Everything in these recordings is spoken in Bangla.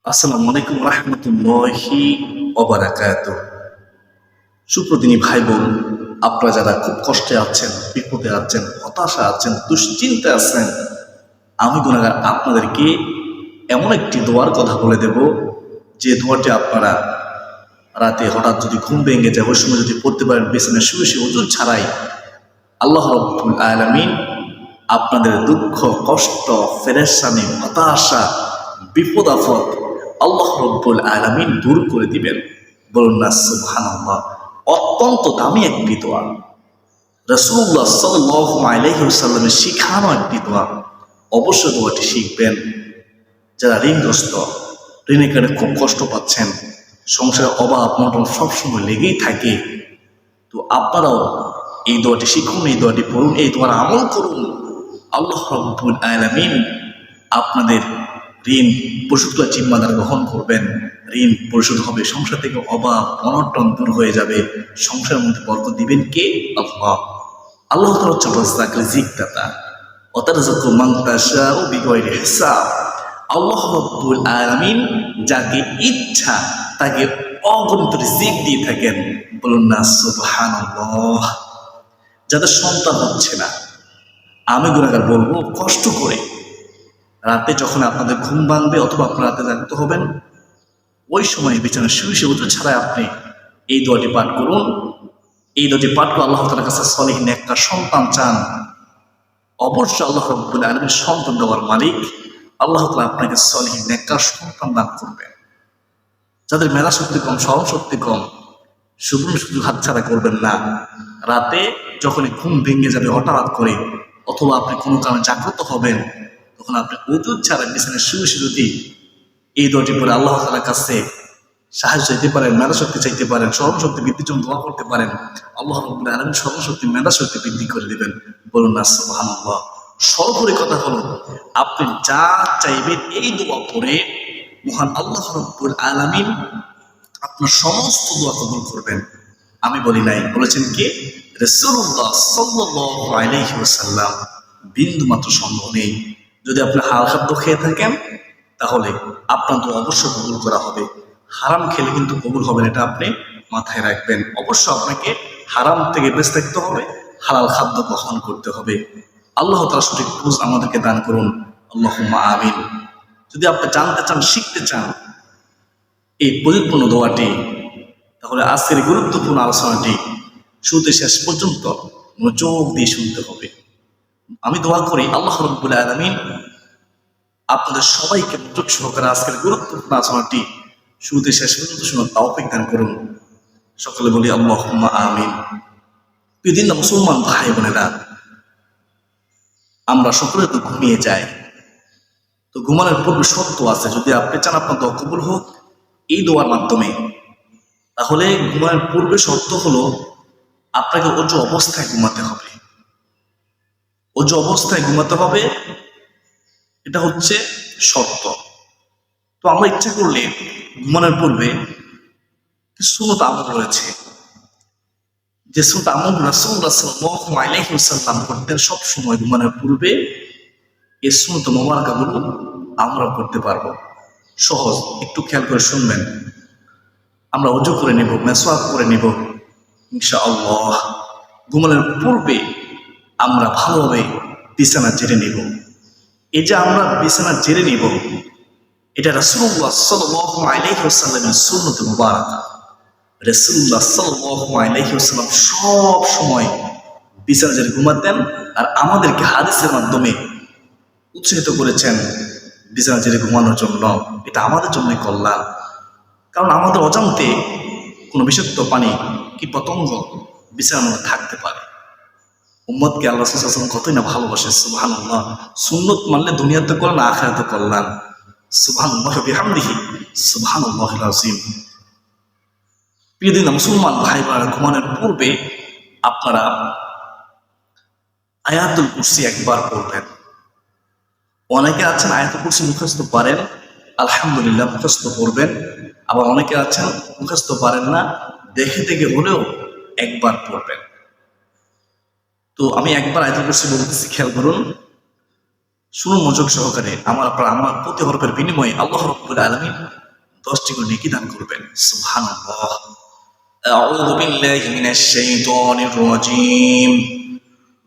আসসালামু আলাইকুম রহমতুল্লাহি ওয়াবারাকাতুহু। সুপ্রদিনী ভাই বোন, আপনারা যারা খুব কষ্টে আছেন, বিপদে আছেন, হতাশা আছেন, দুশ্চিন্তা আছেন, আমি গুনাহগার আপনাদেরকে এমন একটি দোয়ার কথা বলে দেব, যে দোয়াটি আপনারা রাতে হঠাৎ যদি ঘুম ভেঙে যায় ওই সময় যদি পড়তে পারেন, বিছানায় শুয়ে শুয়ে ওযু ছাড়াই, আল্লাহ রাব্বুল আলামিন আপনাদের দুঃখ, কষ্ট, পেরেশানি, হতাশা, বিপদ আপদ আল্লাহ রাব্বুল আলামিন দূর করে দিবেন। বলুন না সুবহানাল্লাহ। অত্যন্ত দামি একটি দোয়া, রাসূলুল্লাহ সাল্লাল্লাহু আলাইহি ওয়াসাল্লামের শিখানো একটি দোয়া। অবশ্যই দোয়াটি শিখবেন। যারা ঋণগ্রস্ত, ঋণের কারণে খুব কষ্ট পাচ্ছেন, সংসারের অভাব অনটন সবসময় লেগেই থাকে, তো আপনারাও এই দোয়াটি শিখুন, এই দোয়াটি পড়ুন, এই দোয়ার আমল করুন। আল্লাহ রাব্বুল আলামিন আপনাদের ঋণ পরিশোধ করার জিম্মাদার গ্রহণ করবেন। ঋণ পরিশোধ হবে, সংসার থেকে অভাব অনটন দূর হয়ে যাবে, সংসারের মধ্যে বরকত দিবেন কে? আল্লাহ। আল্লাহ তাআলা হচ্ছে রাজ্জাক, রিজিকদাতা। ওয়াতারযাকু মান তাশাউ বিগাইরি হিসাব। আল্লাহ রাব্বুল আলামিন যাকে ইচ্ছা তাকে অগণিত রিজিক দিয়ে থাকেন। বলুন না সুবহানাল্লাহ। যাদের সন্তান হচ্ছে না, আমি গুনাহগার বলবো, কষ্ট করে রাতে যখন আপনাদের ঘুম ভাঙবে অথবা আপনারা রাতে জাগতে হবেন, ওই সময় বিছানায় শুয়ে শুয়ে ওযু ছাড়াই আপনি এই দোয়াটি পাঠ করুন। এই দোয়াটি পাঠ করে আল্লাহ তাআলার কাছে সলিহ নেককার সন্তান চান। অবশ্যই আল্লাহ রাব্বুল আলামিন সন্তান দেওয়ার মালিক। আল্লাহ তাআলা আপনাকে সলিহ নেককার সন্তান দান করবেন। যাদের মেধা শক্তি কম, স্মরণ শক্তি কম, সুবর্ণ সুযোগ হাতছাড়া করবেন না। রাতে যখনই ঘুম ভেঙে যাবে হঠাৎ করে, অথবা আপনি কোনো কারণে জাগ্রত হবেন, তখন আপনি ওযু ছাড়া বিছানায় শুয়ে শুয়ে যদি এই দোয়াটি পড়ে আল্লাহ তাআলার কাছে সাহায্য চাইতে পারেন, মেধা শক্তি চাইতে পারেন, স্মরণ শক্তি বৃদ্ধির জন্য দোয়া করতে পারেন, আল্লাহ রাব্বুল আলামিন স্মরণ শক্তি, মেধা শক্তি বৃদ্ধি করে দিবেন। বলুন না সুবহানাল্লাহ। সর্বোপরি কথা হলো, আপনি যা চাইবেন এই দোয়া পড়ে মহান আল্লাহ রাব্বুল আলামিন আপনার সমস্ত দোয়া কবুল করবেন। আমি বলি নাই, বলেছেন কে? রাসূলুল্লাহ সাল্লাল্লাহু আলাইহি ওয়াসাল্লাম। বিন্দু মাত্র সন্দেহ নেই, যদি আপনি হালাল খাদ্য খেয়ে থাকেন তাহলে আপনার দোয়া অবশ্যই কবুল করা হবে। হারাম খেলে কিন্তু কবুল হবে না, এটা আপনি মাথায় রাখবেন। অবশ্যই আপনাকে হারাম থেকে বেঁচে থাকতে হবে, হালাল খাদ্য গ্রহণ করতে হবে। আল্লাহ তাআলা সঠিক বুঝ আমাদেরকে দান করুন। আল্লাহুম্মা আমিন। যদি আপনি জানতে চান, শিখতে চান এই পরিপূর্ণ দোয়াটি, তাহলে আজকের গুরুত্বপূর্ণ আলোচনাটি শুরুতে শেষ পর্যন্ত মনোযোগ দিয়ে শুনতে হবে। আমি দোয়া করি আল্লাহ রাব্বুল আলামিন আপনাদের সবাইকে মনোযোগ সহকারে আজকের গুরুত্বপূর্ণ আলোচনাটি শুরুতে শেষ পর্যন্ত শোনার তৌফিক দান করুন। সকলে বলি আল্লাহুম্মা আমিন। প্রিয় মুসলমান ভাই বোনেরা, আমরা সকলে তো ঘুমিয়ে যাই, তো ঘুমানোর পূর্বে শর্ত আছে। যদি আপনি চান আপনার দোয়া কবুল হোক এই দোয়ার মাধ্যমে, তাহলে ঘুমানোর পূর্বে শর্ত হলো আপনাকে ওযু অবস্থায় ঘুমাতে হবে। ওযু অবস্থায় ঘুমাতে হবে, এটা হচ্ছে শর্ত। তো আমরা ইচ্ছা করলে ঘুমানোর পূর্বে কিছু সুন্নত আমল রয়েছে, যে সুন্নত আমল রাসূলুল্লাহ সাল্লাল্লাহু আলাইহি ওয়াসাল্লাম করতেন সব সময় ঘুমানোর পূর্বে। এই সুন্নত মোবারকাগুলো আমরা করতে পারবো। সহজ, একটু খেয়াল করে শুনবেন। আমরা ওযু করে নেব, মেসওয়াক করে নেব ইনশাআল্লাহ। ঘুমানোর পূর্বে আমরা ভালোভাবে বিছানা ঝেড়ে নেব। এই যে আমরা বিছানা ঝেড়ে নেব, এটা রাসূলুল্লাহ সাল্লাল্লাহু আলাইহি ওয়াসাল্লামের সুন্নত মুবারাকা। রাসূলুল্লাহ সাল্লাল্লাহু আলাইহি ওয়াসাল্লাম সব সময় বিছানা ঝেড়ে ঘুমাতেন, আর আমাদেরকে হাদিসের মাধ্যমে উৎসাহিত করেছেন বিছানা ঝেড়ে ঘুমানোর জন্য। এটা আমাদের জন্যই কল্যাণ, কারণ আমাদের অজান্তে কোনো বিষাক্ত প্রাণী কি পতঙ্গ বিছানার মধ্যে থাকতে পারে। উম্মতকে আল্লাহ সাল্লাল্লাহু আলাইহি ওয়াসাল্লাম কতই না ভালোবাসে। সুবহানাল্লাহ। সুন্নত মানলে দুনিয়াতে কল্যাণ, আখিরাতে কল্যাণ। সুবহানাল্লাহি ওয়া বিহামদিহি সুবহানাল্লাহিল আযীম। প্রিয় দিন মুসলমান ভাই বোনেরা, ঘুমানোর পূর্বে আপনারা আয়াতুল কুরসি একবার পড়বেন। অনেকে আছেন আয়াতুল কুরসি মুখস্থ পারেন, আলহামদুলিল্লাহ মুখস্থ করবেন। আবার অনেকে আছেন মুখস্থ পারেন না, দেখে দেখে হলেও একবার পড়বেন। তো আমি একবার আয়াতুল কুরসি বলতেছি, খেয়াল করুন। শুনুন মনোযোগ সহকারে। আমার প্রতি হরফের বিনিময়ে আল্লাহ রাব্বুল আলামিন 10টি করে নেকি দান করবেন। সুবহানাল্লাহ। আউযু বিল্লাহি মিনাশ শাইতানির রাজীম।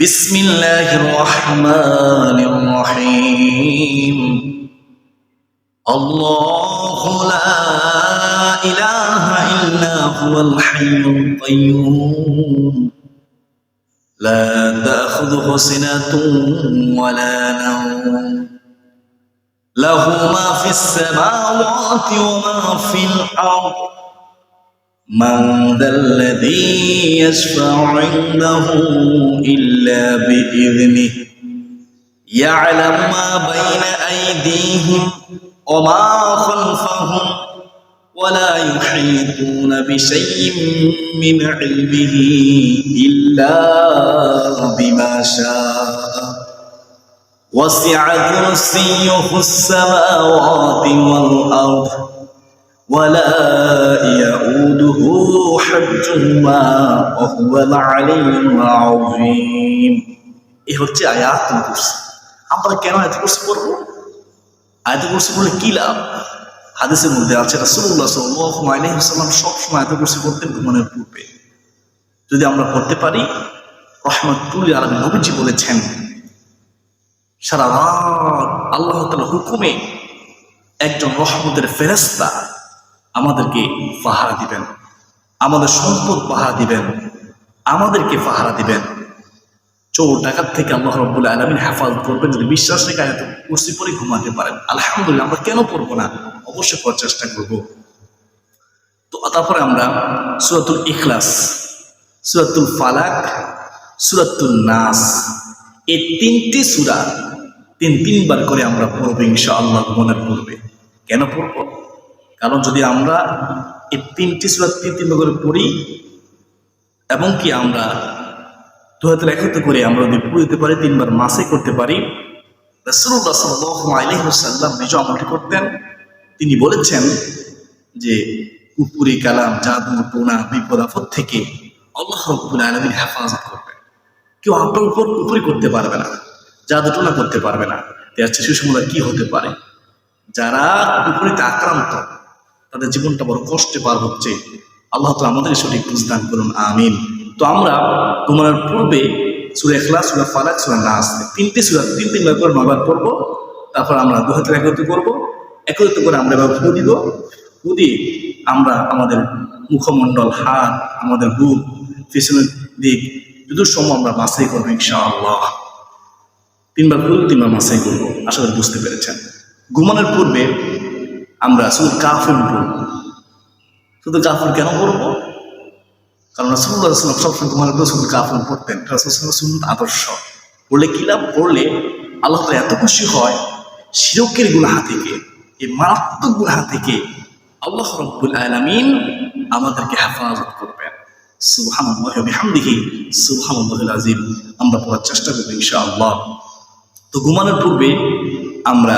বিসমিল্লাহির রহমানির রহিম। আল্লাহু লা ইলাহা ইল্লা হুয়াল হাইয়ুল কাইয়্যুম لا تأخذه سنة ولا نوم له ما في السماوات وما في الأرض من ذا الذي يشفع عنده إلا بإذنه يعلم ما بين أيديهم وما خلفهم ولا يحيطون بشيء من علمه إلا بما شاء وسع كرسيه السماوات والأرض ولا يؤوده حفظهما وهو العلي العظيم। এই হচ্ছে আয়াতুল কুরসি। আমরা কেন আয়াতুল কুরসি পড়ব? আয়াতুল কুরসি পড়লে কি লাভ? হাদিসের মধ্যে আছে রাসূলুল্লাহ সাল্লাল্লাহু আলাইহি ওয়াসাল্লাম সবসময় আয়াতুল কুরসি পড়তেন ঘুমানোর পূর্বে। যদি আমরা পড়তে পারি, রহমাতুল লিল আলামিন নবীজি বলেছেন সারা রাত আল্লাহ তাআলার হুকুমে একজন রহমতের ফেরেশতা আমাদেরকে পাহারা দিবেন, আমাদের সম্পদ পাহারা দিবেন, আমাদেরকে পাহারা দিবেন। চোর ডাকাত থেকে আল্লাহ রাব্বুল আলামিন হেফাজত করবেন যদি বিশ্বাস রেখে আয়াতুল কুরসি পড়ে ঘুমাতে পারেন। আলহামদুলিল্লাহ, আমরা কেন পড়বো না? অবশ্যই পড়ার চেষ্টা করব। তো তারপরে আমরা সূরাতুল ইখলাস, সূরাতুল ফালাক, সূরাতুল নাস, এই 3টি সূরা তিনবার করে আমরা পড়ব ইনশাআল্লাহ ঘুমানোর পূর্বে। কেন পড়ব? কারণ যদি আমরা এই 3টি সূরা তিনবার করে পড়ি এবং কি আমরা দুহাতের একত্র করে আমরা যদি পড়তে পারি, 3বার মাসে করতে পারি, রাসূলুল্লাহ সাল্লাল্লাহু আলাইহি ওয়াসাল্লাম নিজে আমলটি করতেন। তিনি বলেছেন যে কুফরি কালাম, জাদু টোনা, বিপদ আপদ থেকে আল্লাহ রাব্বুল আলামিন হেফাজত করবেন। কেউ আপনার উপর কুফরি করতে পারবে না, জাদু টোনা করতে পারবে না। এর চেয়ে সুসংবাদ কি হতে পারে? যারা কুফরিতে আক্রান্ত তাদের জীবনটা বড় কষ্টে পার হচ্ছে। আল্লাহ তাআলা আমাদের সঠিক বুঝদান করুন, আমিন। তো আমরা ঘুমানোর পূর্বে সূরা ইখলাস, সূরা ফালাক, সূরা নাস, 3টি সূরা 3বার করে 9বার পড়ব। তারপর আমরা দুহাতের একত্রিত করব, একত্রিত করে আমরা এবার ফু দিব। ফু দিয়ে আমরা আমাদের মুখমণ্ডল, হাত, আমাদের বুক, পিছনের দিক সময় আমরা মাসাই করবো ইনশাআল্লাহ। 3বার ফু, 3বার মাসাই করবো। আশা করি বুঝতে পেরেছেন। ঘুমানোর পূর্বে আমরা সূরা কাফির পড়ব। শুধু কাফির কেন পড়বো? কারণ রাসূলুল্লাহ সাল্লাল্লাহু আলাইহি ওয়াসাল্লাম সবসময় ঘুমানোর পূর্বে সূরা কাফির পড়তেন। রাসূলুল্লাহ সুন্নাত আদর্শ। পড়লে কি লাভ? পড়লে আল্লাহ তাআলা এত খুশি হয়, শিরকের গুনাহ থেকে, এই মারাত্মক গুনাহ থেকে আল্লাহ রাব্বুল আলামিন আমাদেরকে হেফাজত করবেন। সুবহানাল্লাহি ওয়া বিহামদিহি সুবহানাল্লাহিল আযীম। আমরা পড়ার চেষ্টা করব ইনশাআল্লাহ। তো ঘুমানোর পূর্বে আমরা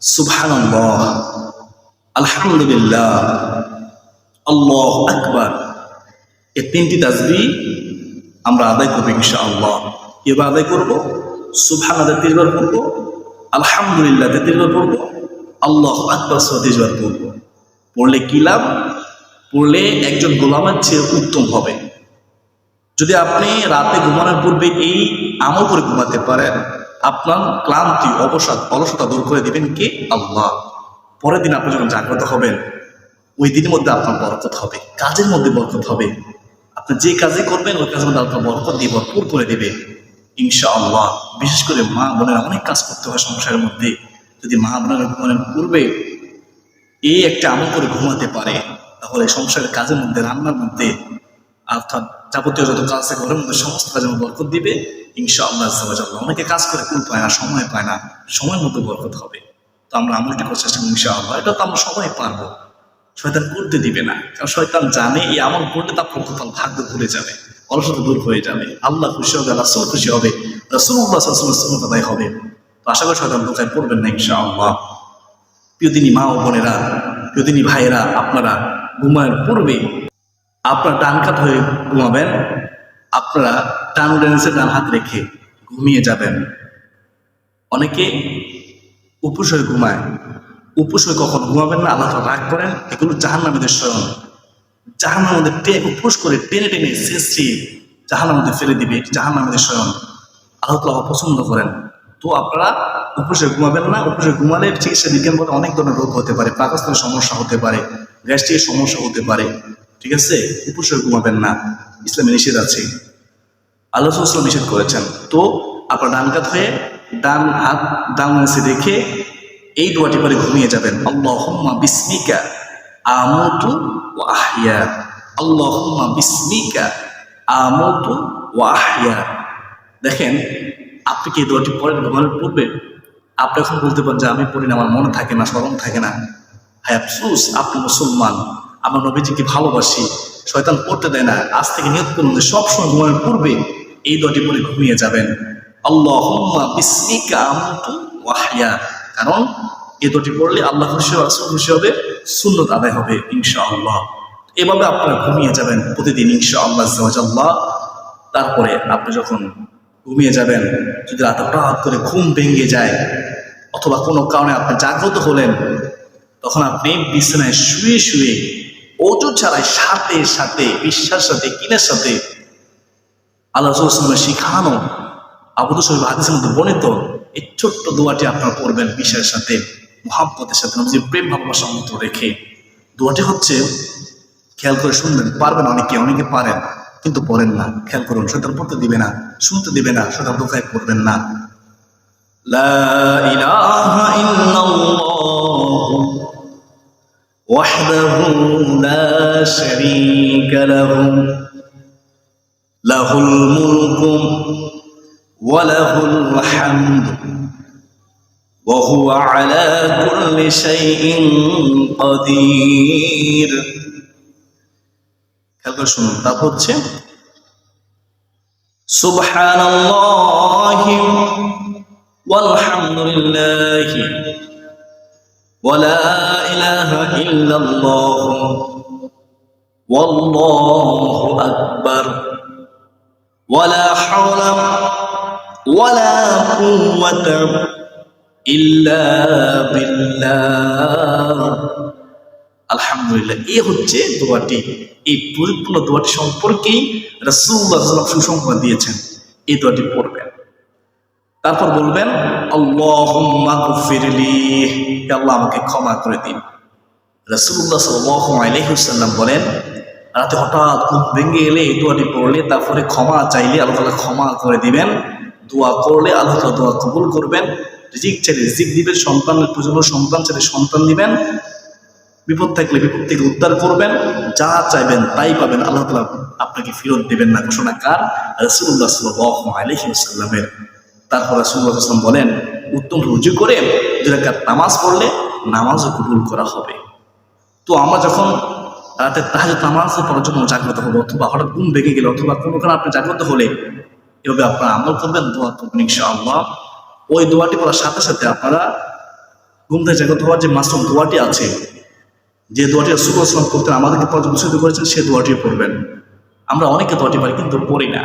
সুবহানাল্লাহ, আলহামদুলিল্লাহ, আল্লাহু আকবার, এই 3টি তাসবিহ আমরা আদায় করব ইনশাআল্লাহ। কিভাবে আদায় করব? সুবহানাল্লাহ 30বার পড়ব, আলহামদুলিল্লাহ 33বার পড়ব, আল্লাহু আকবার 34বার পড়ব। পড়লে কি লাভ? পড়লে একজন গোলামের চেয়ে উত্তম হবে। যদি আপনি রাতে ঘুমানোর পূর্বে এই আমল করে ঘুমাতে পারেন, আপনার ক্লান্তি, অবসাদ, অলসতা দূর করে দিবেন কে? আল্লাহ। পরের দিন আপনি যখন জাগ্রত হবেন, ওই দিনের মধ্যে আপনার বরকত হবে, কাজের মধ্যে বরকত হবে। আপনি যে কাজে করবেন ওই কাজের মধ্যে আপনার বরকত দিয়ে ভরপুর করে দেবে ইনশাআল্লাহ। বিশেষ করে মা বোনেরা অনেক কাজ করতে হয় সংসারের মধ্যে। যদি মা বোনেরা ঘুমানোর পূর্বে এই একটা আমল করে ঘুমাতে পারে, তাহলে সংসারের কাজের মধ্যে, রান্নার মধ্যে, অর্থাৎ যাবতীয় যত কাজ আছে ঘরের মধ্যে সমস্ত কাজের মধ্যে বরকত দিবে ইনশাআল্লাহ। অনেকে কাজ করে কুল পায় না, সময় পায় না, সময়ের মধ্যে বরকত হবে। তো আমরা আমলটি করার চেষ্টা করি ইনশাআল্লাহ। এটা তো আমরা সবাই পারবো, শয়তান করতে দিবে না। কারণ শয়তান জানে এই আমল করলে তার প্রতিফল ভাগ্য ভুলে যাবে, অলসতা দূর হয়ে যাবে, আল্লাহ খুশি হবে, রাসূল খুশি হবে, রাসূলুল্লাহ সাল্লাল্লাহু আলাইহি ওয়াসাল্লাম আদায় হবে। তো আশা করি শয়তান ধোঁকায় পড়বেন না ইনশাআল্লাহ। প্রিয়দিনী মা ও বোনেরা, প্রিয়দিনী ভাইয়েরা, আপনারা ঘুমানোর পূর্বে আপনার ডান কাত হয়ে ঘুমাবেন। আপনারা ডান হাত রেখে ঘুমিয়ে যাবেন। অনেকে উপোস হয়ে ঘুমায়। উপোস হয়ে কখন ঘুমাবেন না, আল্লাহ তাআলা রাগ করেন। এগুলো জাহান্নামীদের শয়ন। জাহান্নামের মধ্যে উপোস করে টেনে টেনে ছেঁচড়িয়ে জাহান্নামের মধ্যে ফেলে দিবে, জাহান্নামীদের শয়ন। আল্লাহ তাআলা অপছন্দ করেন। তো আপনারা উপোসে ঘুমাবেন না। উপোসে ঘুমালে চিকিৎসা বিজ্ঞান বলে অনেক ধরনের রোগ হতে পারে, পাকস্থলীর সমস্যা হতে পারে, গ্যাস্ট্রিকের সমস্যা হতে পারে। ঠিক আছে, উপোসে ঘুমাবেন না, ইসলামে নিষেধ আছে, আল্লাহ রাসূল সাল্লাল্লাহু আলাইহি ওয়াসাল্লাম নিষেধ করেছেন। তো আপনার ডান কাত হয়ে ডান হাত ডান নিচে রেখে এই দোয়াটি পরে ঘুমিয়ে যাবেন। আল্লাহুম্মা বিসমিকা আমুতু ওয়া আহইয়া, আল্লাহুম্মা বিসমিকা আমুতু ওয়া আহইয়া। দেখেন, আপনি কি এই দোয়াটি পড়েন ঘুমানোর পূর্বে? আপনি এখন বলতে পারেন যে আমি পড়ি না, আমার মনে থাকে না, স্মরণ থাকে না। হ্যাঁ আফসোস, আপনি মুসলমান, আমার নবীজিকে ভালোবাসি, শয়তান পড়তে দেয় না। আজ থেকে নিয়ত করুন যে সবসময় ঘুমানোর পূর্বে এই দোয়াটি পড়ে ঘুমিয়ে যাবেন, আল্লাহুম্মা বিসমিকা আমুতু ওয়া আহইয়া। কারণ এই দোয়াটি পড়লে আল্লাহ খুশি হবে, রাসূল খুশি হবে, সুন্নত আদায় হবে ইনশাআল্লাহ। এভাবে আপনারা ঘুমিয়ে যাবেন প্রতিদিন ইনশাআল্লাহ আযজা ওয়া জাল্লা। তারপরে আপনি যখন ঘুমিয়ে যাবেন, যদি রাতে হঠাৎ করে ঘুম ভেঙে যায় অথবা কোনো কারণে আপনি জাগ্রত হলেন, তখন আপনি বিছানায় শুয়ে শুয়ে ওযু ছাড়াই সাথে সাথে বিশ্বাসের সাথে কিনের সাথে আল্লাহ রাসূল সাল্লাল্লাহু আলাইহি ওয়াসাল্লামের শিখানো আবু দাউদ হাদিসের মধ্যে বর্ণিত এই ছোট্ট দোয়াটি আপনারা পড়বেন বিশ্বাসের সাথে, মুহাব্বতের সাথে, নবীজির প্রেম ভালোবাসা মতো রেখে। দোয়াটি হচ্ছে, খেয়াল করে শুনবেন, পারবেন অনেকে, অনেকে পারেন কিন্তু পড়েন না। খেয়াল করুন, শয়তান পড়তে দিবে না, শুনতে দিবে না, শয়তান দোকায় পড়বেন না। লা ইলাহা ইল্লাল্লাহ ওয়াহদাহু লা শারীকা লাহু লাহুল মুলকু ওয়া লাহুল হামদু ওয়া হুয়া আলা কুল্লি শাইইন কাদির। খেয়াল করে শুনুন। তারপর হচ্ছে সুবহানাল্লাহি ওয়াল হামদুলিল্লাহি ওয়া লা ইলাহা ইল্লাল্লাহ ওয়াল্লাহু আকবার ওয়া লা হাওলা ওয়া লা কুওয়াতা ইল্লা বিল্লাহ। আলহামদুলিল্লাহ। এই হচ্ছে দোয়াটি। এই পরিপূর্ণ দোয়াটি সম্পর্কেই রাসূলুল্লাহ সাল্লাল্লাহু আলাইহি ওয়াসাল্লাম সুসংবাদ দিয়েছেন। এই দোয়াটি পড়বেন, তারপর বলবেন আল্লাহুম্মা গফিরলি, হে আল্লাহ আমাকে ক্ষমা করে দিন। রাসূলুল্লাহ সাল্লাল্লাহু আলাইহি ওয়াসাল্লাম বলেন, রাতে হঠাৎ ঘুম ভেঙে এলে এই দোয়াটি পড়লে, তারপরে ক্ষমা চাইলে আল্লাহ তাআলা ক্ষমা করে দিবেন। দোয়া করলে আল্লাহ তাআলা দোয়া কবুল করবেন। রিজিক চাইলে রিজিক দিবেন, সন্তানের প্রয়োজন সন্তান চাইলে সন্তান দিবেন, বিপদ থাকলে বিপদ থেকে উদ্ধার করবেন, যা চাইবেন তাই পাবেন। আল্লাহ তাআলা আপনাকে ফেরত দেবেন না। ঘোষণা কার? রাসূলুল্লাহ সাল্লাল্লাহু আলাইহি ওয়াসাল্লামের। তারপর রাসূলুল্লাহ সাল্লাল্লাহু আলাইহি ওয়াসাল্লাম বলেন, উত্তম রুজু করে 2 রাকাত নামাজ পড়লে নামাজও কবুল করা হবে। তো আমরা যখন রাতে তাহাজ্জুদ নামাজ পড়ার জন্য জাগ্রত হবো, অথবা হঠাৎ ঘুম ভেঙে গেলে, অথবা কোনো কারণে আপনি জাগ্রত হলে, এভাবে আপনারা আমল করবেন, দোয়া করবেন ইনশাআল্লাহ। ওই দোয়াটি পড়ার সাথে সাথে আপনারা ঘুম থেকে জাগ্রত হওয়ার যে মাসুম দোয়াটি আছে, যে দোয়াটি রাসূলুল্লাহ সাল্লাল্লাহু আলাইহি ওয়াসাল্লাম করতেন, আমাদেরকে পর্যবেক্ষিত করেছেন, সেই দোয়াটিও পড়বেন। আমরা অনেকে দোয়াটি পারি কিন্তু পড়ি না,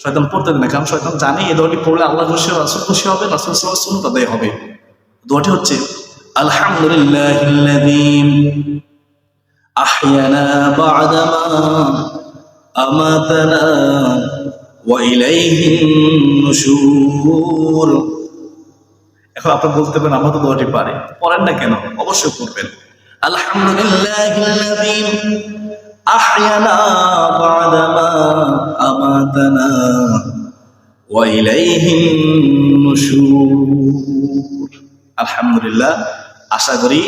শয়তান পড়তে দেয় না। কারণ শয়তান জানে এই দোয়াটি পড়লে আল্লাহ খুশি হবে, রাসূল খুশি হবে, রাসূল সাল্লাল্লাহু আলাইহি ওয়াসাল্লাম সুন্নাত আদায় হবে। দোয়াটি হচ্ছে আলহামদুলিল্লাহিল্লাযী আহইয়ানা বা'দামা আমাতানা ওয়া ইলাইহিন নুশুর। এখন আপনি বলতে পারেন আমরা তো দোয়াটি পারি, পড়েন না কেন? অবশ্যই পড়বেন। আলহামদুলিল্লাহিল্লাযী আহইয়ানা বা'দামা আমাতানা ওয়া ইলাইহিন নুশুর। আলহামদুলিল্লাহ। আশা করি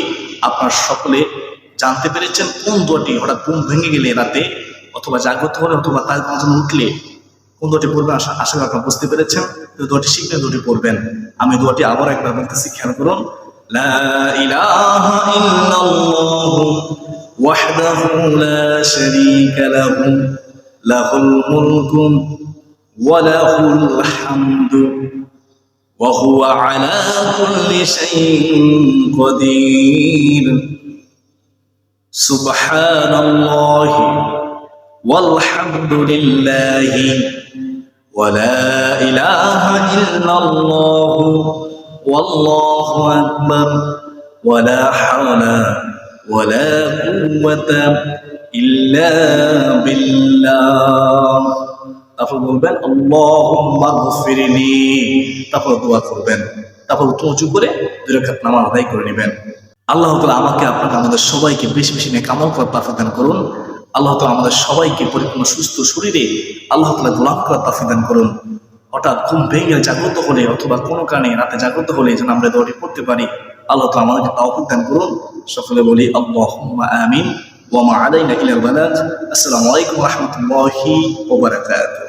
আপনারা সকলে জানতে পেরেছেন কোন দোয়াটি হঠাৎ ঘুম ভেঙে গেলে রাতে, অথবা জাগ্রত হলে, অথবা তার জন্য উঠলে কোন দোয়াটি পড়বেন। আশা করি আপনারা বুঝতে পেরেছেন। দোয়াটি শিখলে দোয়াটি পড়বেন। আমি দোয়াটি আবার একবার বলতেছি, খেয়াল করুন। লা ইলাহা ইল্লাল্লাহু ওয়াহদাহু লা শারীকা লাহু লাহুল মুলকু ওয়া লাহুল হামদু ওয়া হুয়া আলা কুল্লি শাইইন কাদির। সুবহানাল্লাহি ওয়াল হামদুলিল্লাহি ওয়া লা ইলাহা ইল্লাল্লাহু ওয়াল্লাহু আকবার ওয়ালা হাওলা ওয়ালা কুওয়াতা ইল্লা বিল্লাহ। তারপর বলবেন আল্লাহুম্মা গফিরলি, তারপর দোয়া করবেন, তারপর উঁচু করে 2 রাকাত নামাজ আদায় করে নেবেন। আল্লাহ তাআলা আমাকে আপনাকে আমাদের সবাইকে বেশি বেশি নেক আমল করার তৌফিক দান করুন। আল্লাহ তাআলা আমাদের সবাইকে পরিপূর্ণ সুস্থ শরীরে আল্লাহ তাআলা গোলাম করার তৌফিক দান করুন। হঠাৎ ঘুম ভেঙে জাগ্রত হলে অথবা কোনো কারণে রাতে জাগ্রত হলে যেন আমরা দোয়াটি পড়তে পারি। আল্লাহ তাআলা আমাদেরকে তৌফিক দান করুন। সকলে বলি আল্লাহুম্মা আমিন ওয়া মা আলাইনা ইল্লাল বালাগ। আসসালামু আলাইকুম ওয়া রাহমাতুল্লাহি ওয়া বারাকাতুহু।